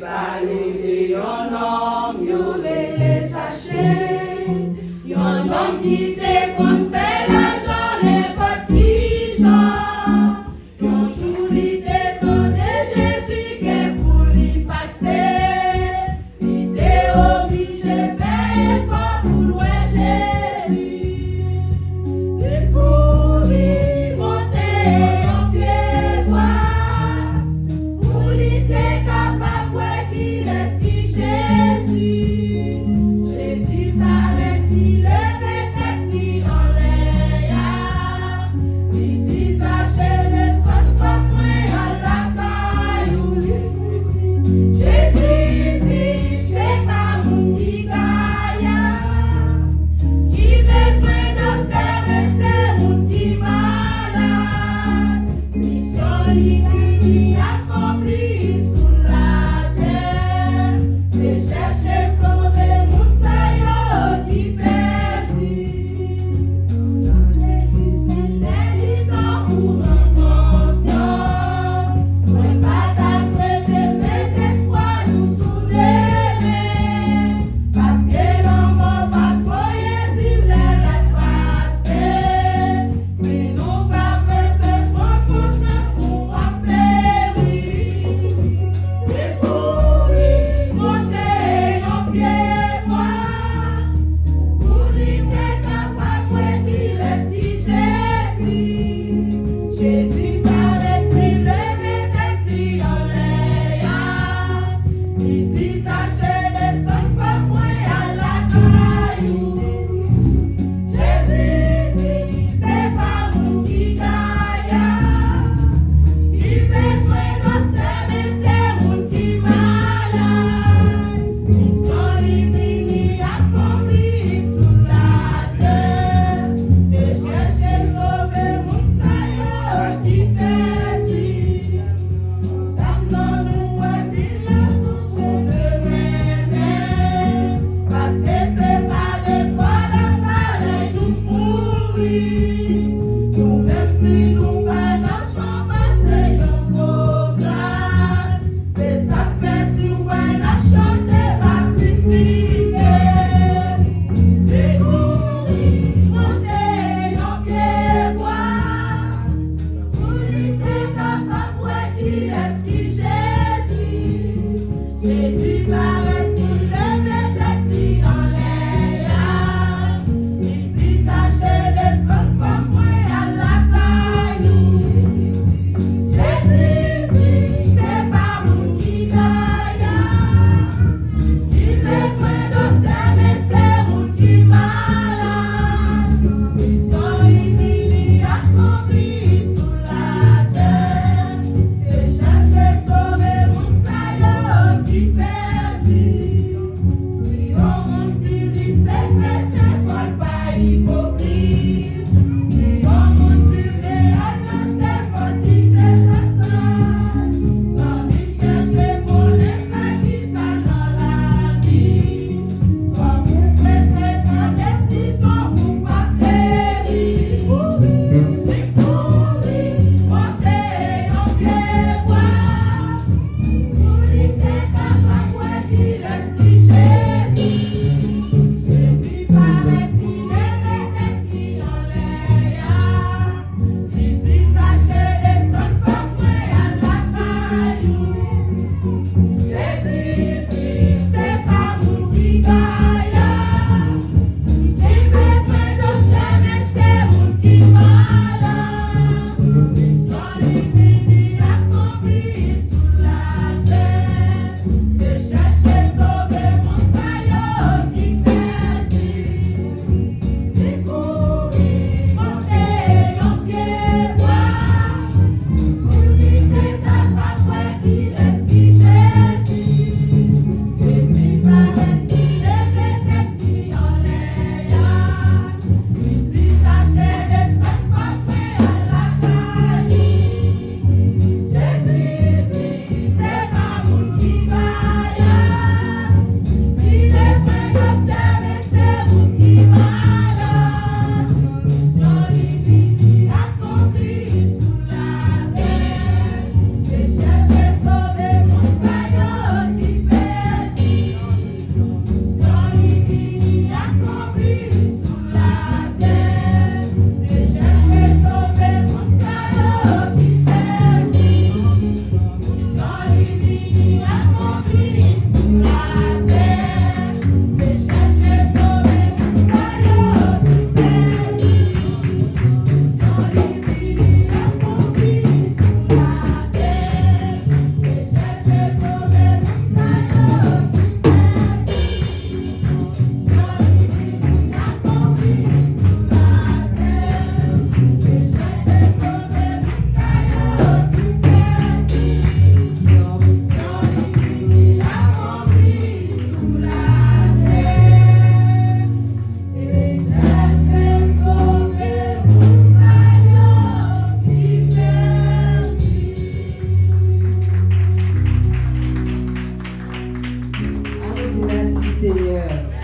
parler de un homme, yo les sachets. Un homme qui te qu'on fait l'argent, n'importe qui genre. Un jour il te donne Jésus qui pour lui passer. Il t'est obligé de faire effort pour louer Jésus. Découvrir, monter en pied droit. Pour lui t'es capable qu'il est qui Jésus. Jésus paraît qu'il levait tête qui en l'air. Il dit sachez les sons fameux à la caillou. Jésus dit c'est pas mon qui gagne. Qui besoin docteur et c'est mon qui malade. Mission lui accomplie sous la terre. C'est chercher sauver mon saillot qui perdit. Dans l'église, les dans pour ma conscience. Moi, bataille, souhaiter mettre espoir nous soulever. Parce que l'homme pas voyer vivre la passé. Sinon, pas faire ce fond conscience pour périr. Seigneur.